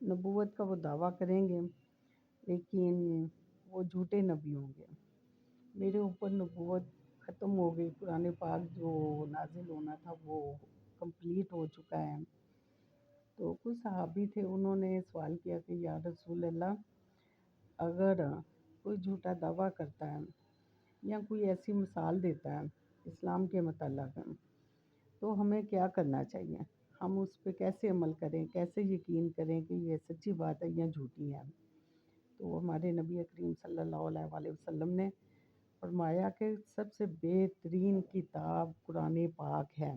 نبوت کا وہ دعویٰ کریں گے لیکن وہ جھوٹے نبی ہوں گے۔ میرے اوپر نبوت ختم ہو گئی، قرآن پاک جو نازل ہونا تھا وہ کمپلیٹ ہو چکا ہے۔ تو کچھ صحابی تھے، انہوں نے سوال کیا کہ یا رسول اللہ، اگر کوئی جھوٹا دعویٰ کرتا ہے یا کوئی ایسی مثال دیتا ہے اسلام کے متعلق، تو ہمیں کیا کرنا چاہیے؟ ہم اس پہ کیسے عمل کریں، کیسے یقین کریں کہ یہ سچی بات ہے یا جھوٹی ہے؟ تو ہمارے نبی کریم صلی اللہ علیہ وآلہ وسلم نے فرمایا کہ سب سے بہترین کتاب قرآن پاک ہے۔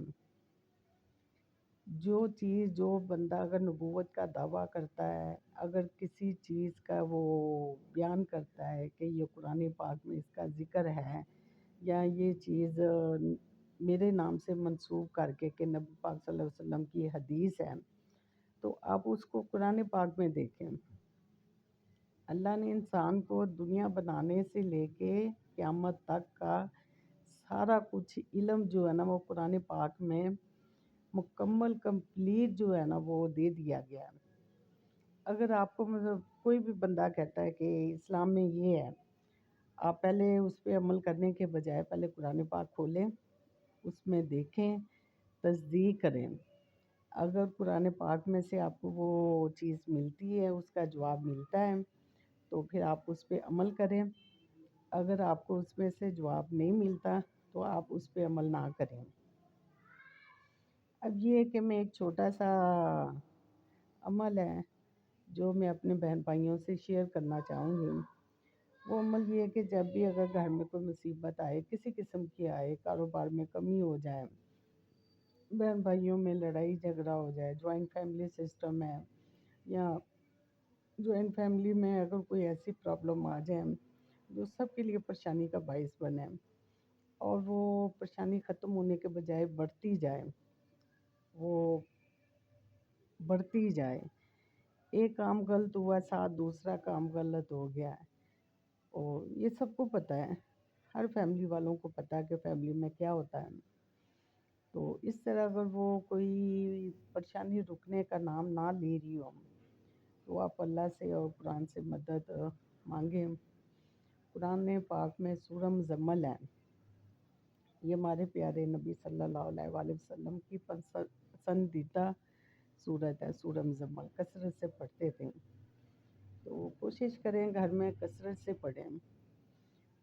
جو بندہ اگر نبوت کا دعویٰ کرتا ہے، اگر کسی چیز کا وہ بیان کرتا ہے کہ یہ قرآن پاک میں اس کا ذکر ہے یا یہ چیز میرے نام سے منسوب کر کے کہ نبی پاک صلی اللہ علیہ وسلم کی حدیث ہے، تو آپ اس کو قرآن پاک میں دیکھیں۔ اللہ نے انسان کو دنیا بنانے سے لے کے قیامت تک کا سارا کچھ علم جو ہے نا وہ قرآن پاک میں مکمل کمپلیٹ جو ہے نا وہ دے دیا گیا ہے۔ اگر آپ کو مطلب کوئی بھی بندہ کہتا ہے کہ اسلام میں یہ ہے، آپ پہلے اس پہ عمل کرنے کے بجائے پہلے قرآن پاک کھولیں، اس میں دیکھیں، تصدیق کریں۔ اگر قرآن پاک میں سے آپ کو وہ چیز ملتی ہے، اس کا جواب ملتا ہے، تو پھر آپ اس پہ عمل کریں۔ اگر آپ کو اس میں سے جواب نہیں ملتا تو آپ اس پہ عمل نہ کریں۔ اب یہ ہے کہ میں ایک چھوٹا سا عمل ہے جو میں اپنے بہن بھائیوں سے شیئر کرنا چاہوں گی۔ وہ عمل یہ ہے کہ جب بھی اگر گھر میں کوئی مصیبت آئے، کسی قسم کی آئے، کاروبار میں کمی ہو جائے، بہن بھائیوں میں لڑائی جھگڑا ہو جائے، جوائنٹ فیملی سسٹم ہے یا جوائنٹ فیملی میں اگر کوئی ایسی پرابلم آ جائے جو سب کے لیے پریشانی کا باعث بنے اور وہ پریشانی ختم ہونے کے بجائے بڑھتی جائے، وہ بڑھتی جائے، ایک کام غلط ہوا ساتھ دوسرا کام غلط ہو گیا ہے، اور یہ سب کو پتہ ہے، ہر فیملی والوں کو پتہ ہے کہ فیملی میں کیا ہوتا ہے۔ تو اس طرح اگر وہ کوئی پریشانی رکنے کا نام نہ لے رہی ہو تو آپ اللہ سے اور قرآن سے مدد مانگیں۔ قرآن پاک میں سورہ مزمل ہے، یہ ہمارے پیارے نبی صلی اللہ علیہ وآلہ وسلم کی پسندیدہ سورت ہے۔ سورہ مزمل کثرت سے پڑھتے تھے، تو کوشش کریں گھر میں کثرت سے پڑھیں،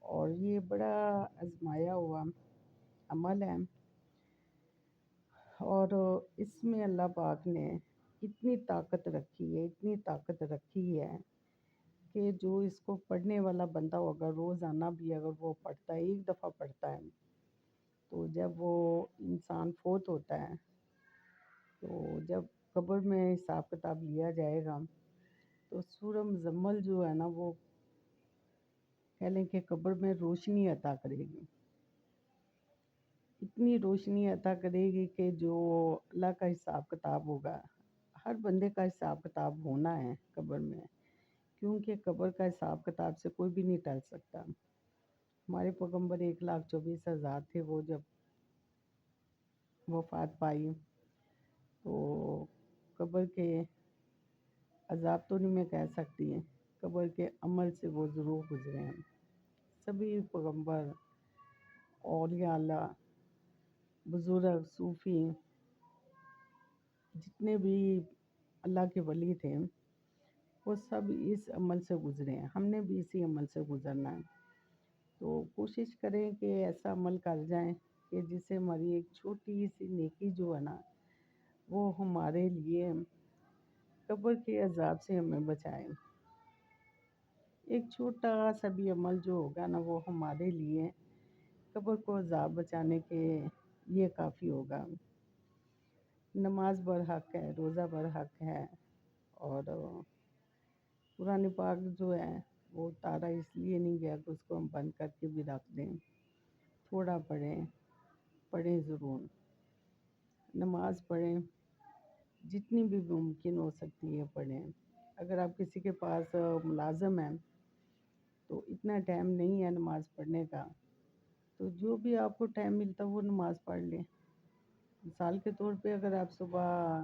اور یہ بڑا آزمایا ہوا عمل ہے، اور اس میں اللہ پاک نے اتنی طاقت رکھی ہے، اتنی طاقت رکھی ہے کہ جو اس کو پڑھنے والا بندہ ہوگا روزانہ بھی اگر وہ پڑھتا ہے، ایک دفعہ پڑھتا ہے، تو جب وہ انسان فوت ہوتا ہے تو جب قبر میں حساب کتاب لیا جائے گا تو سورہ مزمل جو ہے نا وہ کہہ لیں کہ قبر میں روشنی عطا کرے گی، اتنی روشنی عطا کرے گی کہ جو اللہ کا حساب کتاب ہوگا، ہر بندے کا حساب کتاب ہونا ہے قبر میں، کیونکہ قبر کا حساب کتاب سے کوئی بھی نہیں ٹل سکتا۔ ہمارے پیغمبر 1,24,000 تھے، وہ جب وفات پائی تو قبر کے عذاب تو نہیں میں کہہ سکتی ہیں، قبر کے عمل سے وہ ضرور گزرے ہیں۔ سبھی پیغمبر، اولیاء اللہ، بزرگ، صوفی، جتنے بھی اللہ کے ولی تھے وہ سب اس عمل سے گزرے ہیں، ہم نے بھی اسی عمل سے گزرنا ہے۔ تو کوشش کریں کہ ایسا عمل کر جائیں کہ جس سے ہماری ایک چھوٹی سی نیکی جو ہے نا وہ ہمارے لیے قبر کے عذاب سے ہمیں بچائے۔ ایک چھوٹا سا بھی عمل جو ہوگا نا وہ ہمارے لیے قبر کو عذاب بچانے کے لیے کافی ہوگا۔ نماز برحق ہے، روزہ برحق ہے، اور قرآن پاک جو ہے وہ اتارا اس لیے نہیں گیا کہ اس کو ہم بند کر کے بھی رکھ دیں، تھوڑا پڑھیں ضرور، نماز پڑھیں، جتنی بھی ممکن ہو سکتی ہے پڑھیں۔ اگر آپ کسی کے پاس ملازم ہیں تو اتنا ٹائم نہیں ہے نماز پڑھنے کا، تو جو بھی آپ کو ٹائم ملتا ہے وہ نماز پڑھ لیں۔ مثال کے طور پہ اگر آپ صبح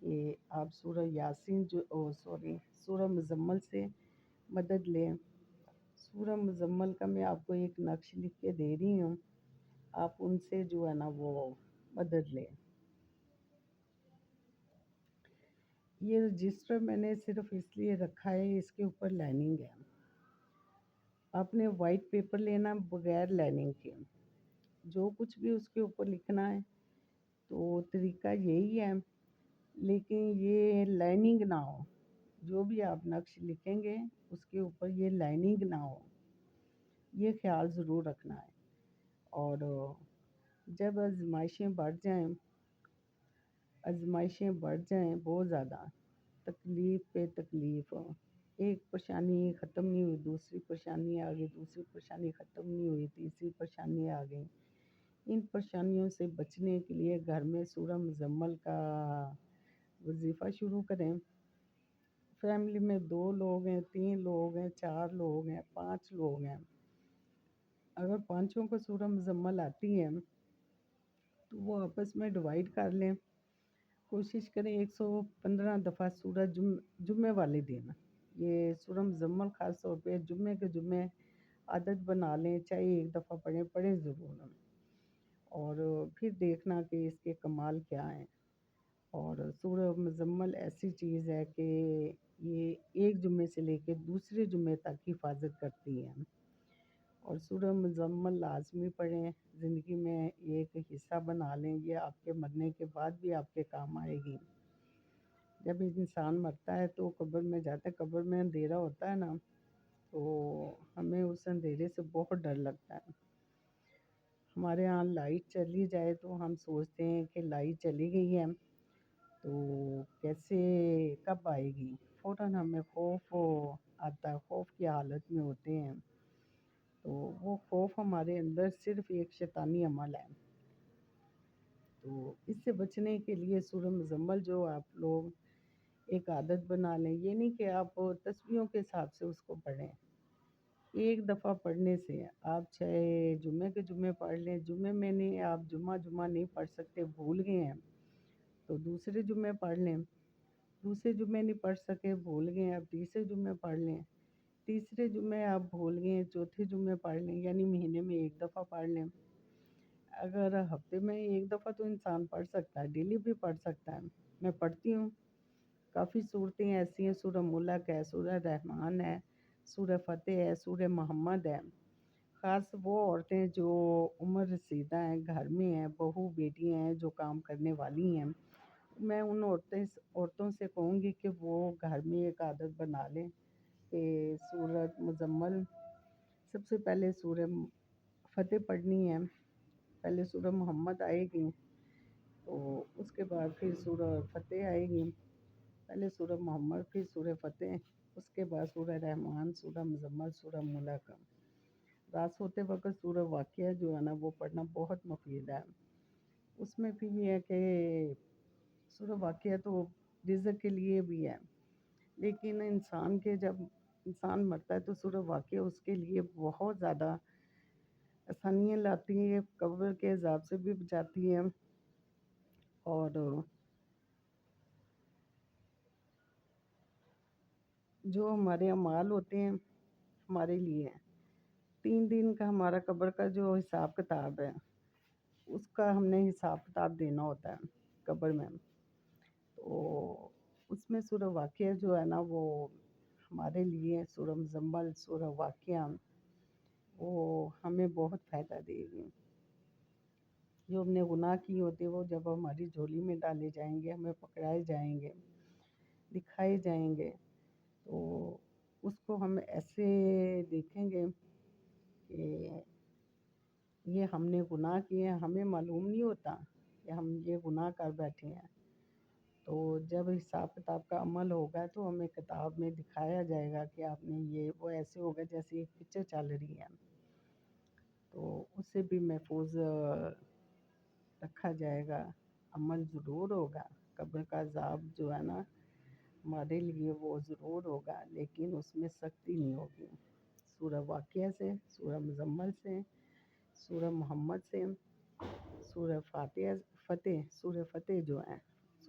کہ آپ سورہ یاسین سورہ مزمل سے مدد لیں۔ سورہ مزمل کا میں آپ کو ایک نقش لکھ کے دے رہی ہوں، آپ ان سے جو ہے نا وہ مدد لیں۔ یہ رجسٹر میں نے صرف اس لیے رکھا ہے، اس کے اوپر لائننگ ہے۔ آپ نے وائٹ پیپر لینا بغیر لائننگ کے، جو کچھ بھی اس کے اوپر لکھنا ہے تو طریقہ یہی ہے، لیکن یہ لائننگ نہ ہو۔ جو بھی آپ نقش لکھیں گے اس کے اوپر یہ لائننگ نہ ہو، یہ خیال ضرور رکھنا ہے۔ اور جب آزمائشیں بڑھ جائیں بہت زیادہ، تکلیف پہ تکلیف، ایک پریشانی ختم نہیں ہوئی دوسری پریشانی آ گئی، دوسری پریشانی ختم نہیں ہوئی تیسری پریشانی آ گئی، ان پریشانیوں سے بچنے کے لیے گھر میں سورہ مزمل کا وظیفہ شروع کریں۔ فیملی میں 2 لوگ ہیں، 3 لوگ ہیں، 4 لوگ ہیں، 5 لوگ ہیں، اگر پانچوں کو سورہ مزمل آتی ہے تو وہ آپس میں ڈیوائڈ کر لیں۔ کوشش کریں 115 دفعہ سورہ جمعے والے دن یہ سورہ مزمل خاص طور پہ جمعے کے جمعے عادت بنا لیں، چاہے ایک دفعہ پڑھیں ضرور، اور پھر دیکھنا کہ اس کے کمال کیا ہیں۔ اور سورہ مزمل ایسی چیز ہے کہ یہ ایک جمعے سے لے کے دوسرے جمعے تک حفاظت کرتی ہے، اور سورہ مزمل لازمی پڑھیں، زندگی میں ایک حصہ بنا لیں، یہ آپ کے مرنے کے بعد بھی آپ کے کام آئے گی۔ جب انسان مرتا ہے تو قبر میں جاتا ہے، قبر میں اندھیرا ہوتا ہے نا، تو ہمیں اس اندھیرے سے بہت ڈر لگتا ہے۔ ہمارے ہاں لائٹ چلی جائے تو ہم سوچتے ہیں کہ لائٹ چلی گئی ہے تو کیسے کب آئے گی، فوراً ہمیں خوف آتا ہے، خوف کی حالت میں ہوتے ہیں۔ تو وہ خوف ہمارے اندر صرف ایک شیطانی عمل ہے۔ تو اس سے بچنے کے لیے سورہ مزمل جو آپ لوگ ایک عادت بنا لیں، یہ نہیں کہ آپ تسبیحوں کے حساب سے اس کو پڑھیں، ایک دفعہ پڑھنے سے آپ چاہے جمعے کے جمعے پڑھ لیں، جمعے میں نہیں آپ جمعہ نہیں پڑھ سکتے بھول گئے ہیں تو دوسرے جمعے پڑھ لیں، دوسرے جمعے نہیں پڑھ سکے بھول گئے ہیں آپ تیسرے جمعے پڑھ لیں، تیسرے جمعے آپ بھول گئے ہیں چوتھے جمعے پڑھ لیں، یعنی مہینے میں ایک دفعہ پڑھ لیں۔ اگر ہفتے میں ایک دفعہ تو انسان پڑھ سکتا ہے، ڈیلی بھی پڑھ سکتا ہے۔ میں پڑھتی ہوں، کافی صورتیں ایسی ہیں، سورہ ملک ہے، سورہ رحمان ہے، سورہ فتح ہے، سورہ محمد ہے۔ خاص وہ عورتیں جو عمر رسیدہ ہیں، گھر میں ہیں، بہو بیٹی ہیں، جو کام کرنے والی ہیں، میں ان عورتوں سے کہوں گی کہ وہ گھر میں ایک عادت بنا لیں کہ سورہ مزمل سب سے پہلے سورہ فتح پڑھنی ہے، پہلے سورہ محمد آئے گی تو اس کے بعد پھر سورہ فتح آئے گی، پہلے سورہ محمد پھر سورہ فتح، اس کے بعد سورہ رحمان، سورہ مزمل، سورہ ملک۔ رات سوتے وقت سورہ واقعہ جو ہے نا وہ پڑھنا بہت مفید ہے۔ اس میں بھی یہ ہے کہ سورہ واقعہ تو رزق کے لیے بھی ہے، لیکن جب انسان مرتا ہے تو سورہ واقعہ اس کے لیے بہت زیادہ آسانیاں لاتی ہے، قبر کے عذاب سے بھی بچاتی ہے، اور جو ہمارے اعمال ہوتے ہیں ہمارے لیے 3 دن کا ہمارا قبر کا جو حساب کتاب ہے اس کا ہم نے حساب کتاب دینا ہوتا ہے قبر میں، تو اس میں سورہ واقعہ جو ہے نا وہ ہمارے لیے، سورہ مزمل، سورہ واقعہ، وہ ہمیں بہت فائدہ دے گی۔ جو ہم نے گناہ کیے ہوتے وہ جب ہماری جھولی میں ڈالے جائیں گے، ہمیں پکڑائے جائیں گے، دکھائے جائیں گے، تو اس کو ہم ایسے دیکھیں گے کہ یہ ہم نے گناہ کیے ہیں، ہمیں معلوم نہیں ہوتا کہ ہم یہ گناہ کر بیٹھے ہیں۔ تو جب حساب کتاب کا عمل ہوگا تو ہمیں کتاب میں دکھایا جائے گا کہ آپ نے وہ ایسے ہوگا جیسے ایک پکچر چل رہی ہے، تو اس سے بھی محفوظ رکھا جائے گا، عمل ضرور ہوگا۔ قبر کا عذاب جو ہے نا ہمارے لیے وہ ضرور ہوگا، لیکن اس میں سختی نہیں ہوگی۔ سورہ واقعہ سے، سورہ مزمل سے، سورہ محمد سے، سورہ فتح جو ہے،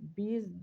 20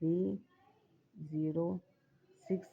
306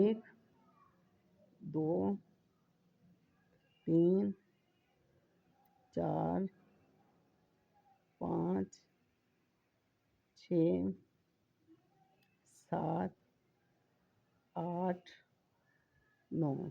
1 2 3 4 5 6 7 8 9,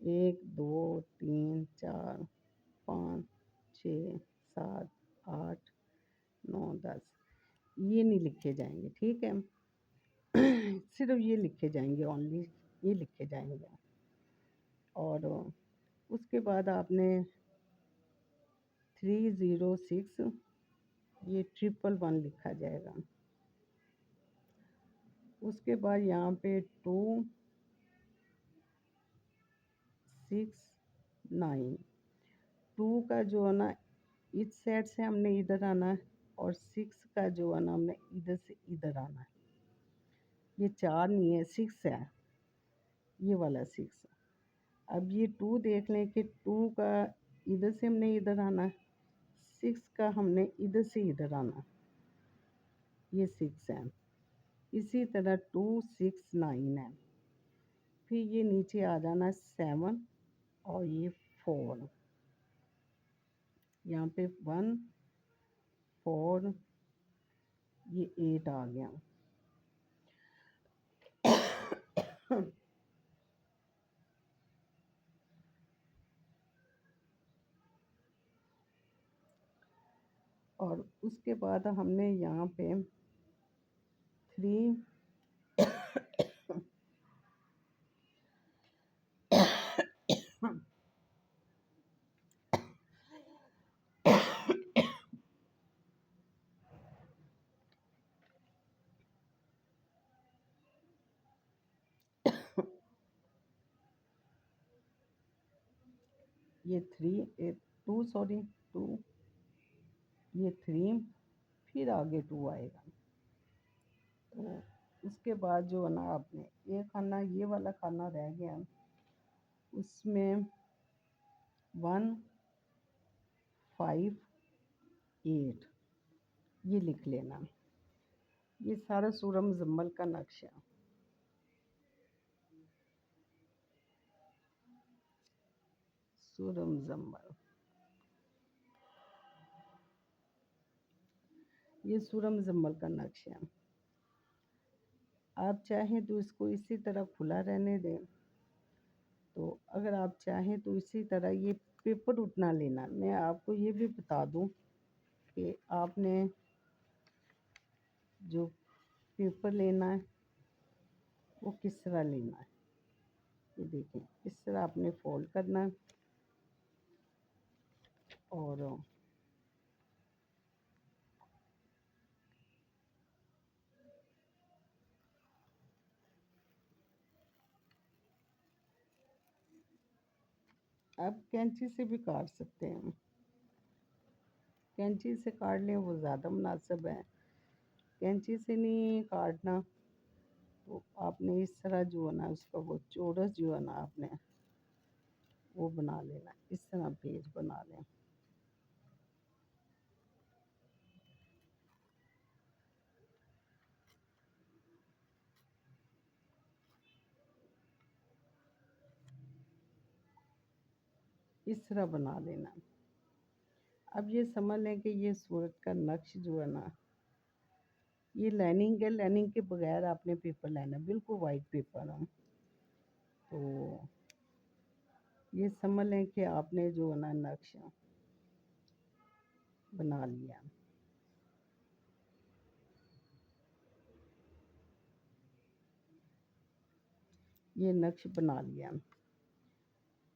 1 2 3 4 5 6 7 8 9 10 یہ نہیں لکھے جائیں گے، ٹھیک ہے؟ صرف یہ لکھے جائیں گے، اونلی یہ لکھے جائیں گے۔ اور اس کے بعد آپ نے 306 یہ 111 لکھا جائے گا۔ اس کے بعد یہاں پہ 269 2 کا جو ہے نا اس سائڈ سے ہم نے ادھر آنا ہے، اور 6 کا جو ہے نا ہم نے ادھر سے ادھر آنا ہے۔ یہ 4 نہیں ہے، 6 ہے، یہ والا 6۔ اب یہ 2 دیکھ لیں کہ 2 کا ادھر سے ہم نے ادھر آنا ہے، 6 کا ہم نے ادھر سے ادھر آنا، یہ 6 ہے۔ اسی طرح 269 ہے، پھر یہ نیچے آ جانا 7 اور یہ 4، یہاں پہ 1 4 یہ 8 آ گیا۔ اور اس کے بعد ہم نے یہاں پہ 3 یہ 2 سوری 2 یہ 3 پھر آگے 2 آئے گا۔ تو اس کے بعد جو ہے نا آپ نے ایک کھانا یہ والا کھانا رہ گیا، اس میں 1 5 8 یہ لکھ لینا۔ یہ سارا سورہ مزمل کا نقشہ، سورہ مزمل، یہ سورہ مزمل کا نقشہ ہے۔ آپ چاہیں تو اس کو اسی طرح کھلا رہنے دیں، تو اگر آپ چاہیں تو اسی طرح یہ پیپر اتنا لینا۔ میں آپ کو یہ بھی بتا دوں کہ آپ نے جو پیپر لینا ہے وہ کس طرح لینا ہے۔ یہ دیکھیں اس طرح آپ نے فولڈ کرنا ہے، اور آپ کینچی سے بھی کاٹ سکتے ہیں، کینچی سے کاٹ لیں وہ زیادہ مناسب ہے۔ کینچی سے نہیں کاٹنا تو آپ نے اس طرح جو ہے نا اس کا وہ چورس جو ہے نا آپ نے وہ بنا لینا، اس طرح پیج بنا لیں۔ اس طرح بنا لینا۔ اب یہ سمجھ لیں کہ یہ صورت کا نقش جو ہے نا یہ لائننگ ہے، لائننگ کے بغیر آپ نے پیپر لینا ہے، بالکل وائٹ پیپر ہو۔ تو یہ سمجھ لیں کہ آپ نے جو ہے نا نقش بنا لیا، یہ نقش بنا لیا۔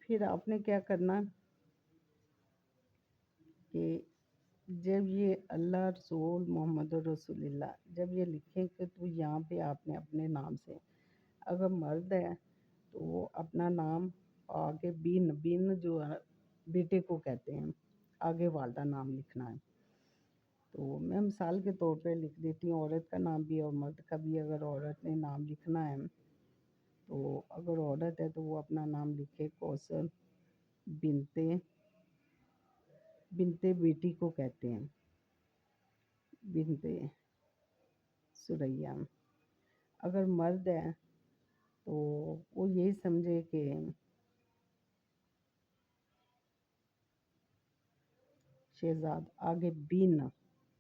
پھر آپ نے کیا کرنا کہ جب یہ اللہ رسول محمد رسول اللہ جب یہ لکھیں کہ تو یہاں پہ آپ نے اپنے نام سے، اگر مرد ہے تو وہ اپنا نام آگے بین جو ہے بیٹے کو کہتے ہیں، آگے والدہ نام لکھنا ہے۔ تو میں مثال کے طور پہ لکھ دیتی ہوں عورت کا نام بھی اور مرد کا بھی۔ اگر عورت نے نام لکھنا ہے تو اگر عورت ہے تو وہ اپنا نام لکھے کوثر بنتے بیٹی کو کہتے ہیں، بنتے سریا۔ اگر مرد ہے تو وہ یہی سمجھے کہ شہزاد، آگے بن،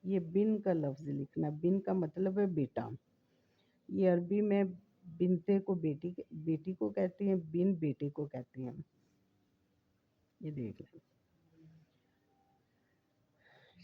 یہ بن کا لفظ لکھنا۔ بن کا مطلب ہے بیٹا۔ یہ عربی میں بنتے کو بیٹی کو کہتے ہیں، بن بیٹے کو کہتے ہیں۔ یہ دیکھ لیں،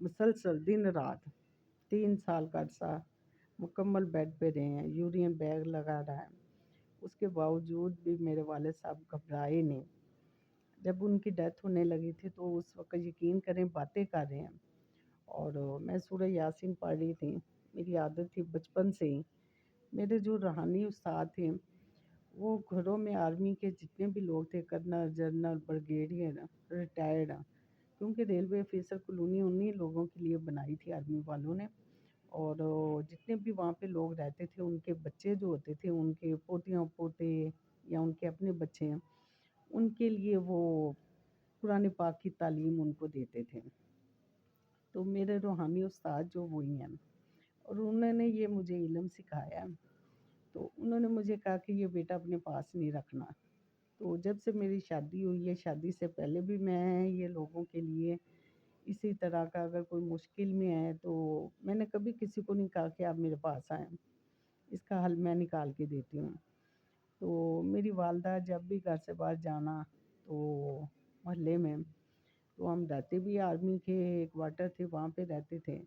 مسلسل دن رات 3 سال کا عرصہ مکمل بیڈ پہ رہے ہیں، یورین بیگ لگا رہا ہے، اس کے باوجود بھی میرے والد صاحب گھبرائے نہیں۔ جب ان کی ڈیتھ ہونے لگی تھی تو اس وقت یقین کریں باتیں کر رہے ہیں، اور میں سورہ یاسین پڑھ رہی تھی۔ میری عادت تھی بچپن سے ہی، میرے جو روحانی استاد تھے وہ گھروں میں آرمی کے جتنے بھی لوگ تھے، کرنل، جنرل، بریگیڈیئر، ریٹائرڈ، کیونکہ ریلوے آفیسر کالونی انہی لوگوں کے لیے بنائی تھی آرمی والوں نے، اور جتنے بھی وہاں پہ لوگ رہتے تھے ان کے بچے جو ہوتے تھے، ان کے پوتیاں پوتے یا ان کے اپنے بچے ہیں، ان کے لیے وہ قرآن پاک کی تعلیم ان کو دیتے تھے۔ تو میرے روحانی استاد جو وہی ہیں، اور انہوں نے یہ مجھے علم سکھایا۔ تو انہوں نے مجھے کہا کہ یہ بیٹا اپنے پاس نہیں رکھنا۔ تو جب سے میری شادی ہوئی ہے، شادی سے پہلے بھی میں یہ لوگوں کے لیے اسی طرح کا، اگر کوئی مشکل میں ہے تو میں نے کبھی کسی کو نہیں کہا کہ آپ میرے پاس آئیں، اس کا حل میں نکال کے دیتی ہوں۔ تو میری والدہ جب بھی گھر سے باہر جانا تو محلے میں، تو ہم رہتے بھی آرمی کے کوارٹر تھے وہاں پہ رہتے تھے،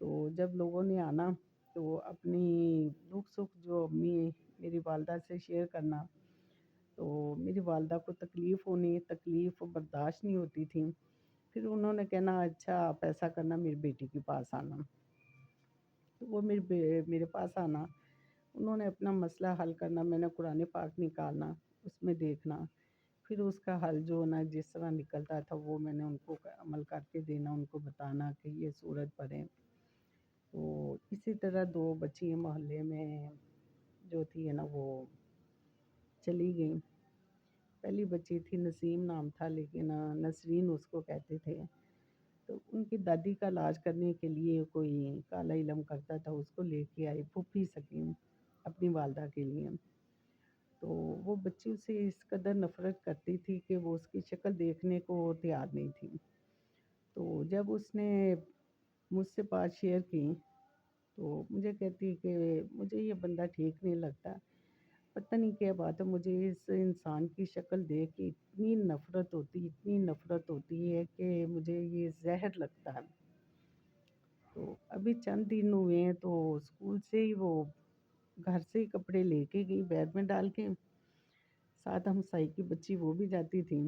تو جب لوگوں نے آنا تو اپنی دکھ سکھ جو امی میری والدہ سے شیئر کرنا، تو میری والدہ کو تکلیف برداشت نہیں ہوتی تھی، پھر انہوں نے کہنا اچھا آپ ایسا کرنا، میری بیٹی کے پاس آنا۔ تو وہ میرے پاس آنا، انہوں نے اپنا مسئلہ حل کرنا، میں نے قرآن پاک نکالنا، اس میں دیکھنا، پھر اس کا حل جو نا جس طرح نکلتا تھا وہ میں نے ان کو عمل کر کے دینا، ان کو بتانا کہ یہ سورت پڑھیں۔ تو اسی طرح 2 بچی محلے میں جو تھی ہے نا وہ چلی گئیں۔ پہلی بچی تھی، نسیم نام تھا، لیکن نسرین اس کو کہتے تھے۔ تو ان کی دادی کا علاج کرنے کے لیے کوئی کالا علم کرتا تھا، اس کو لے کے آئی پھوپھی سکیم اپنی والدہ کے لیے۔ تو وہ بچی اسے اس قدر نفرت کرتی تھی کہ وہ اس کی شکل دیکھنے کو تیار نہیں تھی۔ تو جب اس نے مجھ سے بات شیئر کی تو مجھے کہتی کہ مجھے یہ بندہ ٹھیک نہیں لگتا، پتہ نہیں کیا بات ہے، مجھے اس انسان کی شکل دیکھ کے اتنی نفرت ہوتی ہے کہ مجھے یہ زہر لگتا ہے۔ تو ابھی چند دن ہوئے ہیں تو اسکول سے ہی وہ گھر سے ہی کپڑے لے کے گئی بیگ میں ڈال کے، ساتھ ہمسائی کی بچی وہ بھی جاتی تھی،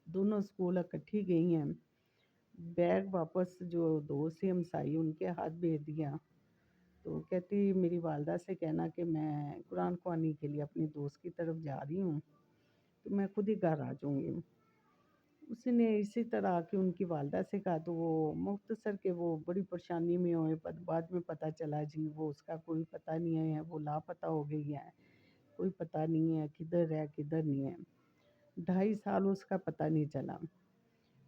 دونوں اسکول اکٹھی گئی ہیں۔ بیگ واپس جو دوست تھی ہمسائی ان کے ہاتھ بھیج دیا، تو کہتی میری والدہ سے کہنا کہ میں قرآن خوانی کے لیے اپنی دوست کی طرف جا رہی ہوں، تو میں خود ہی گھر آ جاؤں گی۔ اس نے اسی طرح کہ ان کی والدہ سے کہا تو وہ مختصر کہ وہ بڑی پریشانی میں ہوئے، بعد میں پتہ چلا جی وہ اس کا کوئی پتہ نہیں ہے، وہ لاپتہ ہو گئی ہے، کوئی پتہ نہیں ہے کدھر ہے کدھر نہیں ہے۔ 2.5 سال اس کا پتہ نہیں چلا۔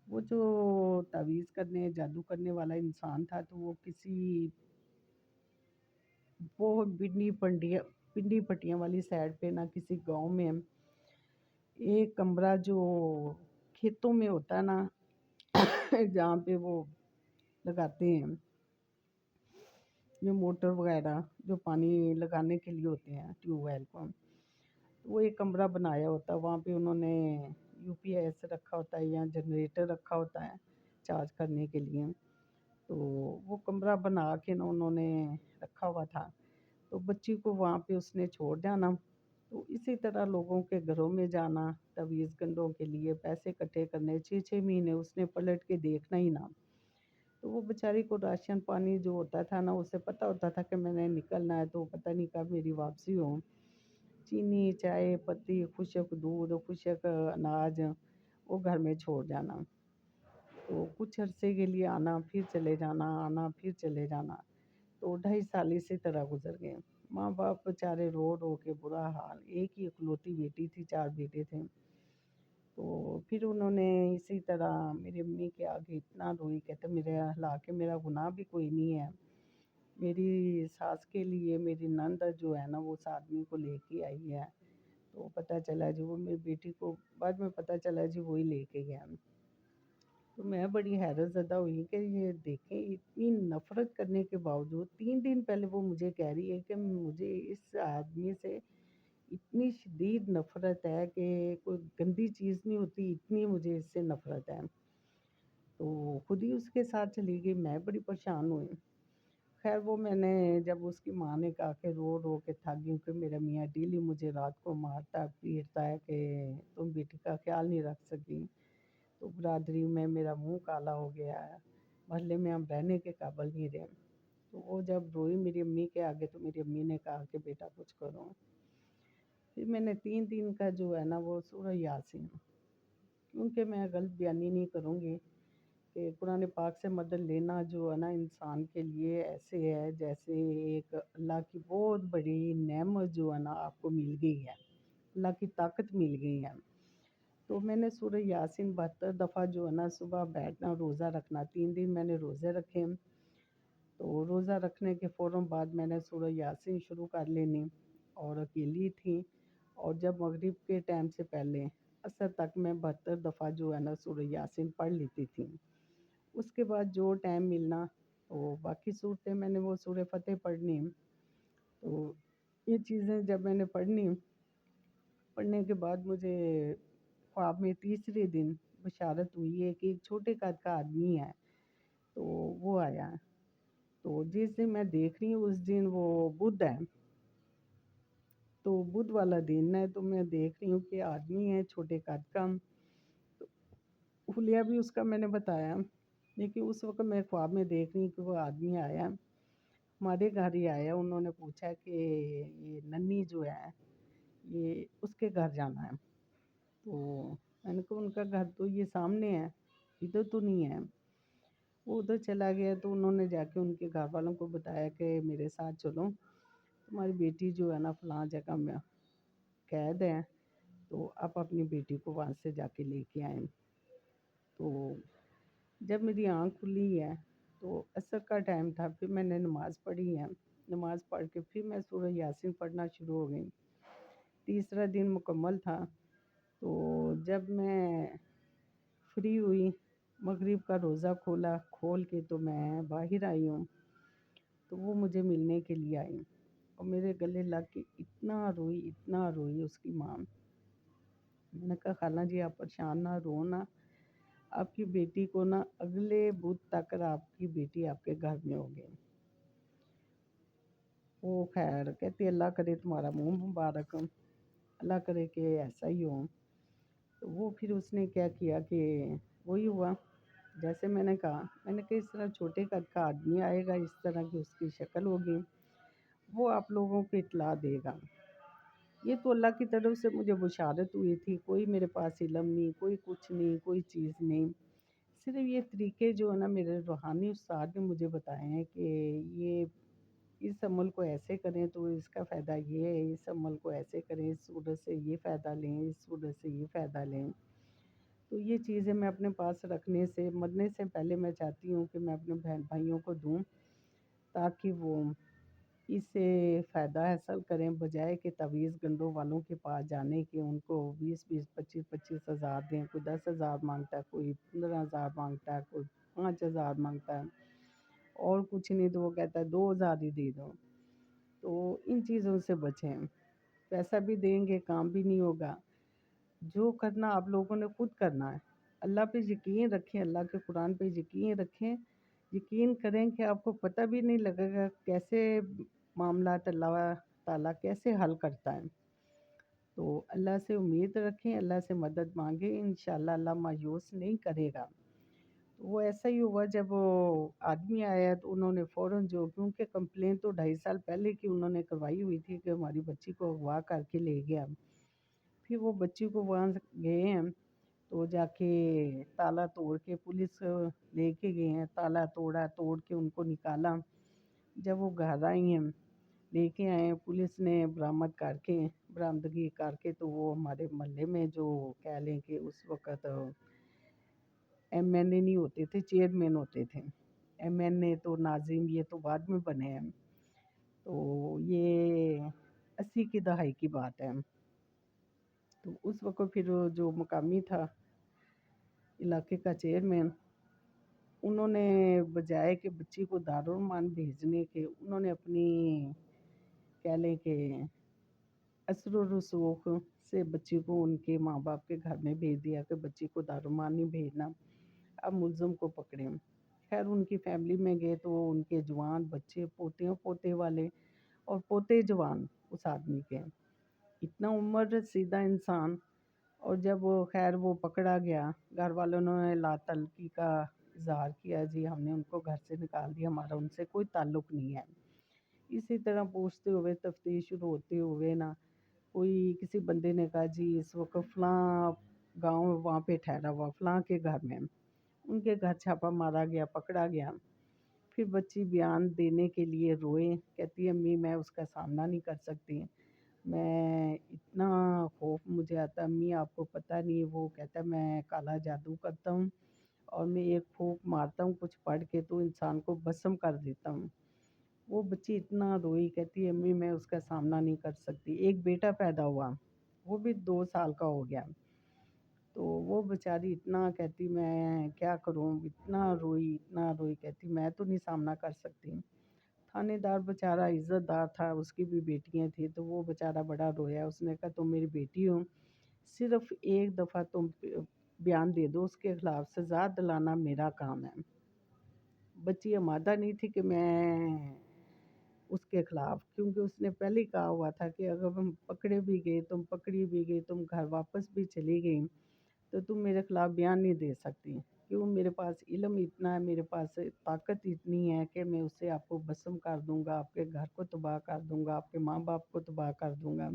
وہ جو تعویذ کرنے جادو کرنے والا انسان تھا تو وہ پنڈی پٹیاں والی سائڈ پہ نا کسی گاؤں میں ایک کمرہ جو کھیتوں میں ہوتا ہے نا جہاں پہ وہ لگاتے ہیں یہ موٹر وغیرہ جو پانی لگانے کے لیے ہوتے ہیں ٹیوب ویل کو، وہ ایک کمرہ بنایا ہوتا ہے، وہاں پہ انہوں نے یو پی ایس رکھا ہوتا ہے یا جنریٹر رکھا ہوتا ہے چارج کرنے کے لیے۔ تو وہ کمرہ بنا کے نا انہوں نے رکھا ہوا تھا، تو بچی کو وہاں پہ اس نے چھوڑ جانا، تو اسی طرح لوگوں کے گھروں میں جانا تعویذ گنڈوں کے لیے پیسے اکٹھے کرنے، 6 مہینے اس نے پلٹ کے دیکھنا ہی نہ۔ تو وہ بیچاری کو راشن پانی جو ہوتا تھا نا اسے پتہ ہوتا تھا کہ میں نے نکلنا ہے، تو پتہ نہیں کب میری واپسی ہو۔ چینی، چائے پتی، خشک دودھ، خشک اناج وہ گھر میں چھوڑ جانا، تو کچھ عرصے کے لیے آنا پھر چلے جانا، آنا پھر چلے جانا۔ تو 2.5 سال اسی طرح گزر گئے۔ ماں باپ بیچارے رو رو کے برا حال، ایک ہی اکلوتی بیٹی تھی، 4 بیٹے تھے۔ تو پھر انہوں نے اسی طرح میری امی کے آگے اتنا روئی، کہتے میرے حالانکہ میرا گناہ بھی کوئی نہیں ہے، میری ساس کے لیے میری نند جو ہے نا وہ اس آدمی کو لے کے آئی ہے، تو پتہ چلا جی وہ میری بیٹی کو بعد میں پتہ چلا جی وہی لے کے گیا۔ تو میں بڑی حیرت زدہ ہوئی کہ یہ دیکھیں اتنی نفرت کرنے کے باوجود 3 دن پہلے وہ مجھے کہہ رہی ہے کہ مجھے اس آدمی سے اتنی شدید نفرت ہے کہ کوئی گندی چیز نہیں ہوتی، اتنی مجھے اس سے نفرت ہے۔ تو خود ہی اس کے ساتھ چلی گئی، میں بڑی پریشان ہوئی۔ خیر وہ میں نے جب اس کی ماں نے کہا کہ رو رو کے تھک گئی کہ میرا میاں ڈیلی مجھے رات کو مارتا پیٹتا ہے کہ تم بیٹی کا خیال نہیں رکھ سکی، تو برادری میں میرا منہ کالا ہو گیا ہے، محلے میں ہم رہنے کے قابل نہیں رہے۔ تو وہ جب روئی میری امی کے آگے تو میری امی نے کہا کہ بیٹا کچھ کرو۔ پھر میں نے 3 دن کا جو ہے نا وہ سورہ یاسین، کیونکہ میں غلط بیانی نہیں کروں گی کہ قرآن پاک سے مدد لینا جو ہے نا انسان کے لیے ایسے ہے جیسے ایک اللہ کی بہت بڑی نعمت جو ہے نا آپ کو مل گئی ہے، اللہ کی طاقت مل گئی ہے۔ تو میں نے سورہ یاسین 72 دفعہ جو ہے نا صبح بیٹھنا روزہ رکھنا، 3 دن میں نے روزے رکھے، تو روزہ رکھنے کے فوراً بعد میں نے سورہ یاسین شروع کر لینی، اور اکیلی تھی، اور جب مغرب کے ٹائم سے پہلے عصر تک میں 72 دفعہ جو ہے نا سورہ یاسین پڑھ لیتی تھی۔ اس کے بعد جو ٹائم ملنا تو باقی صورتیں میں نے وہ سورہ فتح پڑھنی۔ تو یہ چیزیں جب میں نے پڑھنے کے بعد مجھے خواب میں تیسرے دن بشارت ہوئی ہے کہ ایک چھوٹے قد کا آدمی ہے، تو وہ آیا، تو جس دن میں دیکھ رہی ہوں اس دن وہ بدھ ہے، تو بدھ والا دن ہے، تو میں دیکھ رہی ہوں کہ آدمی ہے چھوٹے قد کا، تو حلیہ بھی اس کا میں نے بتایا، لیکن اس وقت میں خواب میں دیکھ رہی ہوں کہ وہ آدمی آیا، ہمارے گھر ہی آیا، انہوں نے پوچھا کہ یہ ننی جو ہے یہ اس کے گھر جانا ہے، تو میں نے کہا ان کا گھر تو یہ سامنے ہے، ادھر تو نہیں ہے۔ وہ ادھر چلا گیا، تو انہوں نے جا کے ان کے گھر والوں کو بتایا کہ میرے ساتھ چلو، تمہاری بیٹی جو ہے نا فلاں جگہ میں قید ہے، تو آپ اپنی بیٹی کو وہاں سے جا کے لے کے آئیں۔ تو جب میری آنکھ کھلی ہے تو عصر کا ٹائم تھا، پھر میں نے نماز پڑھی ہے، نماز پڑھ کے پھر میں سورہ یاسین پڑھنا شروع ہو گئی۔ تیسرا دن مکمل تھا، تو جب میں فری ہوئی، مغرب کا روزہ کھول کے تو میں باہر آئی ہوں، تو وہ مجھے ملنے کے لیے آئی، اور میرے گلے لگ کے اتنا روئی اس کی ماں۔ میں نے کہا خالہ جی آپ پریشان نہ رو نا، آپ کی بیٹی کو نا اگلے بدھ تک آپ کی بیٹی آپ کے گھر میں ہوگی۔ وہ خیر کہتی اللہ کرے تمہارا منہ مبارک، اللہ کرے کہ ایسا ہی ہو۔ تو وہ پھر اس نے کیا کیا کہ وہی ہوا جیسے میں نے کہا، میں نے کہا اس طرح چھوٹے قد کا آدمی آئے گا، اس طرح کی اس کی شکل ہوگی، وہ آپ لوگوں کو اطلاع دے گا۔ یہ تو اللہ کی طرف سے مجھے بشارت ہوئی تھی، کوئی میرے پاس علم نہیں، کوئی کچھ نہیں، کوئی چیز نہیں، صرف یہ طریقے جو ہے نا میرے روحانی استاد نے مجھے بتائے ہیں کہ یہ اس عمل کو ایسے کریں تو اس کا فائدہ یہ ہے، اس عمل کو ایسے کریں، اس صورت سے یہ فائدہ لیں، اس صورت سے یہ فائدہ لیں۔ تو یہ چیزیں میں اپنے پاس مرنے سے پہلے میں چاہتی ہوں کہ میں اپنے بہن بھائیوں کو دوں، تاکہ وہ اس سے فائدہ حاصل کریں، بجائے کہ تعویذ گنڈوں والوں کے پاس جانے کے ان کو 20 25 ہزار دیں، کوئی 10,000 مانگتا ہے، کوئی 15,000 مانگتا ہے، کوئی 5,000 مانگتا ہے، اور کچھ نہیں تو وہ کہتا ہے 2,000 ہی دے دو۔ تو ان چیزوں سے بچیں، پیسہ بھی دیں گے کام بھی نہیں ہوگا، جو کرنا آپ لوگوں نے خود کرنا ہے، اللہ پہ یقین رکھیں، اللہ کے قرآن پہ یقین رکھیں، یقین کریں کہ آپ کو پتہ بھی نہیں لگے گا کیسے معاملات اللہ تعالیٰ کیسے حل کرتا ہے۔ تو اللہ سے امید رکھیں، اللہ سے مدد مانگیں، انشاءاللہ اللہ مایوس نہیں کرے گا۔ تو وہ ایسا ہی ہوا، جب وہ آدمی آیا تو انہوں نے فوراً کیونکہ کمپلین تو 2.5 سال پہلے کی انہوں نے کروائی ہوئی تھی کہ ہماری بچی کو اغوا کر کے لے گیا، پھر وہ بچی کو وہاں گئے ہیں، تو جا کے تالا توڑ کے پولیس لے کے گئے ہیں، تالا توڑ کے ان کو نکالا، جب وہ گھر آئی ہیں لے کے آئے ہیں پولیس نے برآمدگی کر کے، تو وہ ہمارے محلے میں جو کہہ لیں کہ اس وقت ایم این اے نہیں ہوتے تھے، چیئرمین ہوتے تھے، ایم این اے تو ناظم یہ تو بعد میں بنے ہیں، تو یہ 80 کی دہائی کی بات ہے۔ تو اس وقت پھر جو مقامی تھا علاقے کا چیئرمین، انہوں نے بجائے کہ بچی کو دارالمان بھیجنے کے، انہوں نے اپنی کہہ لیں کہ اثر و رسوخ سے بچی کو ان کے ماں باپ کے گھر میں بھیج دیا کہ بچی کو دارالمان نہیں بھیجنا، اب ملزم کو پکڑیں۔ خیر ان کی فیملی میں گئے تو وہ ان کے جوان بچے پوتے پوتے والے اور پوتے جوان اس آدمی کے، اتنا عمر رسیدہ انسان۔ اور جب وہ خیر وہ پکڑا گیا، گھر والوں نے لا تعلقی کا اظہار کیا، جی ہم نے ان کو گھر سے نکال دیا، ہمارا ان سے کوئی تعلق نہیں ہے۔ اسی طرح پوچھتے ہوئے تفتیش شروع ہوتے ہوئے نا، کوئی کسی بندے نے کہا جی اس وقت فلاں گاؤں وہاں پہ ٹھہرا ہوا فلاں کے گھر میں، ان کے گھر چھاپا مارا گیا، پکڑا گیا۔ پھر بچی بیان دینے کے لیے روئے، کہتی ہے امی میں اس کا سامنا نہیں کر سکتی، میں اتنا خوف مجھے آتا ہے امی، آپ کو پتہ نہیں، وہ کہتا ہے میں کالا جادو کرتا ہوں اور میں ایک پھونک مارتا ہوں کچھ پڑھ کے تو انسان کو بھسم کر دیتا ہوں۔ وہ بچی اتنا روئی، کہتی ہے امی میں اس کا سامنا نہیں کر سکتی۔ ایک بیٹا پیدا ہوا، وہ بھی 2 سال کا ہو گیا، تو وہ بیچاری اتنا کہتی میں کیا کروں، اتنا روئی، کہتی میں تو نہیں سامنا کر سکتی۔ تھانے دار بیچارہ عزت دار تھا، اس کی بھی بیٹیاں تھیں، تو وہ بیچارہ بڑا رویا، اس نے کہا تم میری بیٹی ہو، صرف ایک دفعہ تم بیان دے دو، اس کے خلاف سزا دلانا میرا کام ہے۔ بچی آمادہ نہیں تھی کہ میں اس کے خلاف، کیونکہ اس نے پہلے کہا ہوا تھا کہ اگر ہم پکڑی بھی گئی، تم گھر واپس بھی چلی گئی تو تم میرے خلاف بیان نہیں دے سکتی، کیوں میرے پاس علم اتنا ہے، میرے پاس طاقت اتنی ہے کہ میں اسے آپ کو بسم کر دوں گا، آپ کے گھر کو تباہ کر دوں گا، آپ کے ماں باپ کو تباہ کر دوں گا۔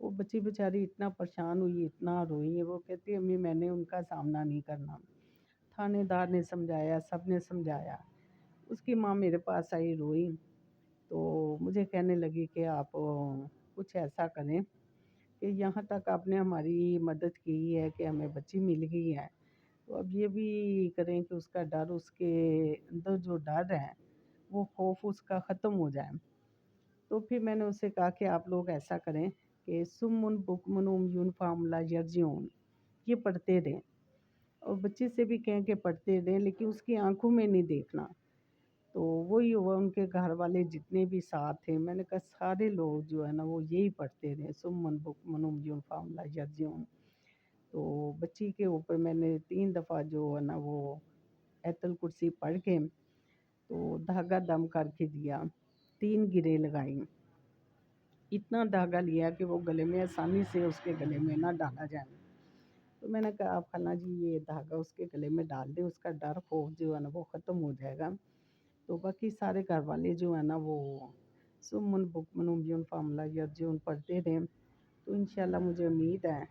وہ بچی بیچاری اتنا پریشان ہوئی، اتنا روئی، وہ کہتی ہے امی میں نے ان کا سامنا نہیں کرنا۔ تھانے دار نے سمجھایا، سب نے سمجھایا، اس کی ماں میرے پاس آئی، روئی، تو مجھے کہنے لگی کہ آپ کچھ ایسا کریں کہ یہاں تک آپ نے ہماری مدد کی ہے کہ ہمیں بچی مل گئی ہے، تو اب یہ بھی کریں کہ اس کا ڈر، اس کے اندر جو ڈر ہے وہ خوف اس کا ختم ہو جائے۔ تو پھر میں نے اسے کہا کہ آپ لوگ ایسا کریں کہ سمن بکمن عمیٌ فہم لا یرجعون، یہ پڑھتے رہیں، اور بچے سے بھی کہیں کہ پڑھتے رہیں لیکن اس کی آنکھوں میں نہیں دیکھنا۔ تو وہی ہوا، ان کے گھر والے جتنے بھی ساتھ تھے، میں نے کہا سارے لوگ جو ہے نا وہ یہی پڑھتے رہے، سمن بکمن عمیٌ فہم لا یرجعون۔ تو بچی کے اوپر میں نے 3 دفعہ جو ہے نا وہ آیت الکرسی پڑھ کے تو دھاگا دم کر کے دیا، 3 گریں لگائیں، اتنا دھاگا لیا کہ وہ گلے میں آسانی سے اس کے گلے میں نہ ڈالا جائے۔ تو میں نے کہا آپ خالہ جی یہ دھاگا اس کے گلے میں ڈال دیں، اس کا ڈر خوف جو ہے نا وہ ختم ہو جائے گا۔ تو باقی سارے گھر والے جو ہیں نا وہ سمن بکمن عمیٌ فہم لا یرجعون پڑھتے رہیں، تو انشاءاللہ مجھے امید ہے